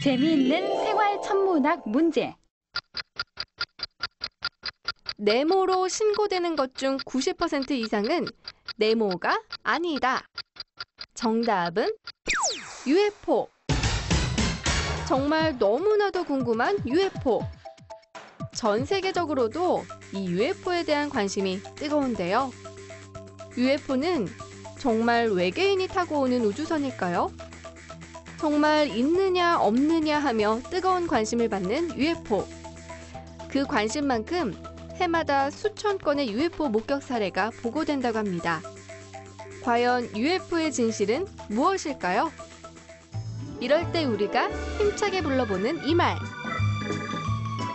재미있는 생활 천문학 문제. 네모로 신고되는 것 중 90% 이상은 네모가 아니다. 정답은 UFO. 정말 너무나도 궁금한 UFO. 전 세계적으로도 이 UFO에 대한 관심이 뜨거운데요. UFO는 정말 외계인이 타고 오는 우주선일까요? 정말 있느냐 없느냐 하며 뜨거운 관심을 받는 UFO. 그 관심만큼 해마다 수천 건의 UFO 목격 사례가 보고된다고 합니다. 과연 UFO의 진실은 무엇일까요? 이럴 때 우리가 힘차게 불러보는 이 말.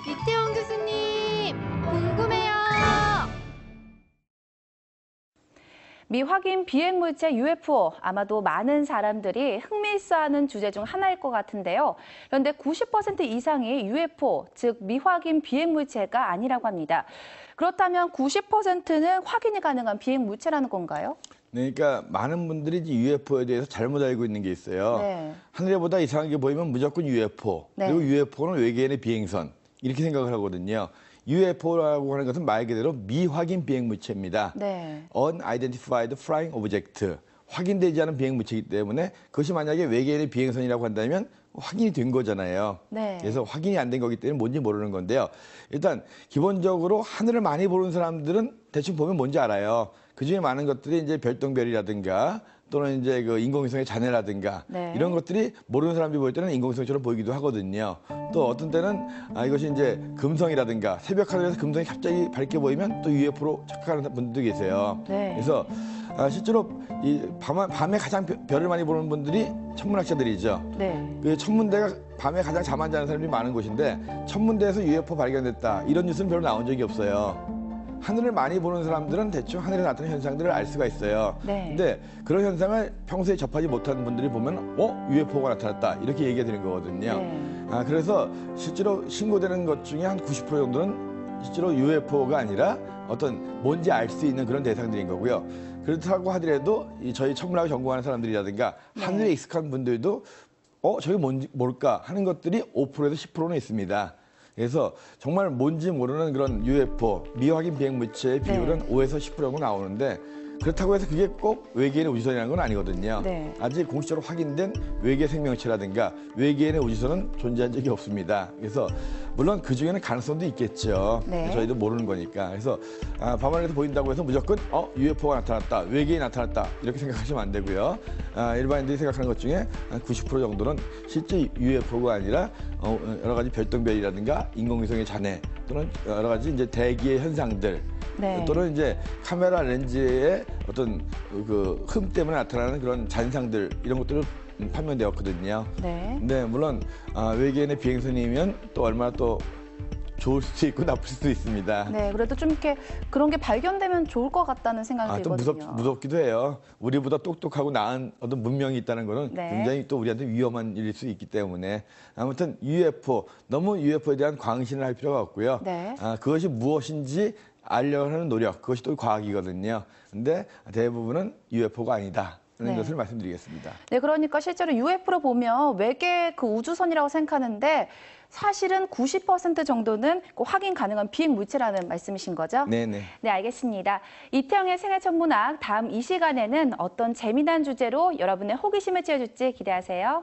이태원 교수님, 궁금해요. 미확인 비행물체 UFO, 아마도 많은 사람들이 흥미있어하는 주제 중 하나일 것 같은데요. 그런데 90% 이상이 UFO, 즉 미확인 비행물체가 아니라고 합니다. 그렇다면 90%는 확인이 가능한 비행물체라는 건가요? 네, 그러니까 많은 분들이 이제 UFO에 대해서 잘못 알고 있는 게 있어요. 네. 하늘에보다 이상한 게 보이면 무조건 UFO, 네. 그리고 UFO는 외계인의 비행선, 이렇게 생각을 하거든요. UFO라고 하는 것은 말 그대로 미확인 비행물체입니다. 네. Unidentified Flying Object, 확인되지 않은 비행물체이기 때문에 그것이 만약에 외계인의 비행선이라고 한다면 확인이 된 거잖아요. 네. 그래서 확인이 안 된 거기 때문에 뭔지 모르는 건데요. 일단 기본적으로 하늘을 많이 보는 사람들은 대충 보면 뭔지 알아요. 그중에 많은 것들이 이제 별똥별이라든가 또는 이제 그 인공위성의 잔해라든가 네. 이런 것들이 모르는 사람들이 볼 때는 인공위성처럼 보이기도 하거든요. 또 어떤 때는 이것이 이제 금성이라든가 새벽 하늘에서 금성이 갑자기 밝게 보이면 또 UFO로 착각하는 분들도 계세요. 네. 그래서 실제로 이 밤에 가장 별을 많이 보는 분들이 천문학자들이죠. 네. 그 천문대가 밤에 가장 잠 안 자는 사람들이 많은 곳인데 천문대에서 UFO 발견됐다 이런 뉴스는 별로 나온 적이 없어요. 하늘을 많이 보는 사람들은 대충 하늘에 나타나는 현상들을 알 수가 있어요. 네. 근데 그런 현상을 평소에 접하지 못한 분들이 보면 UFO가 나타났다 이렇게 얘기가 되는 거거든요. 네. 그래서 실제로 신고되는 것 중에 한 90% 정도는 실제로 UFO가 아니라 어떤 뭔지 알 수 있는 그런 대상들인 거고요. 그렇다고 하더라도 저희 천문학을 전공하는 사람들이라든가 네. 하늘에 익숙한 분들도 저게 뭔지 뭘까 하는 것들이 5%에서 10%는 있습니다. 그래서 정말 뭔지 모르는 그런 UFO, 미확인 비행물체의 비율은 네. 5에서 10% 정도 나오는데 그렇다고 해서 그게 꼭 외계인의 우주선이라는 건 아니거든요. 네. 아직 공식적으로 확인된 외계 생명체라든가 외계인의 우주선은 존재한 적이 없습니다. 그래서 물론 그중에는 가능성도 있겠죠. 네. 저희도 모르는 거니까. 그래서 밤하늘에서 보인다고 해서 무조건 UFO가 나타났다, 외계인이 나타났다 이렇게 생각하시면 안 되고요. 일반인들이 생각하는 것 중에 한 90% 정도는 실제 UFO가 아니라 여러 가지 별똥별이라든가 인공위성의 잔해 또는 여러 가지 이제 대기의 현상들 네. 또는 이제 카메라 렌즈의 어떤 그 흠 때문에 나타나는 그런 잔상들 이런 것들을 판명되었거든요. 네. 근데 물론 외계인의 비행선이면 또 얼마나 또 좋을 수도 있고 나쁠 수도 있습니다. 네, 그래도 좀 이렇게 그런 게 발견되면 좋을 것 같다는 생각이 또 들거든요. 무섭기도 해요. 우리보다 똑똑하고 나은 어떤 문명이 있다는 거는 네. 굉장히 또 우리한테 위험한 일일 수 있기 때문에 아무튼 UFO, 너무 UFO에 대한 광신을 할 필요가 없고요. 네. 그것이 무엇인지 알려고 하는 노력, 그것이 또 과학이거든요. 근데 대부분은 UFO가 아니다. 라는 네. 것을 말씀드리겠습니다. 네, 그러니까 실제로 UFO로 보면 외계 그 우주선이라고 생각하는데 사실은 90% 정도는 확인 가능한 비행 물체라는 말씀이신 거죠? 네네. 네, 알겠습니다. 이태영의 생활천문학 다음 이 시간에는 어떤 재미난 주제로 여러분의 호기심을 채워줄지 기대하세요.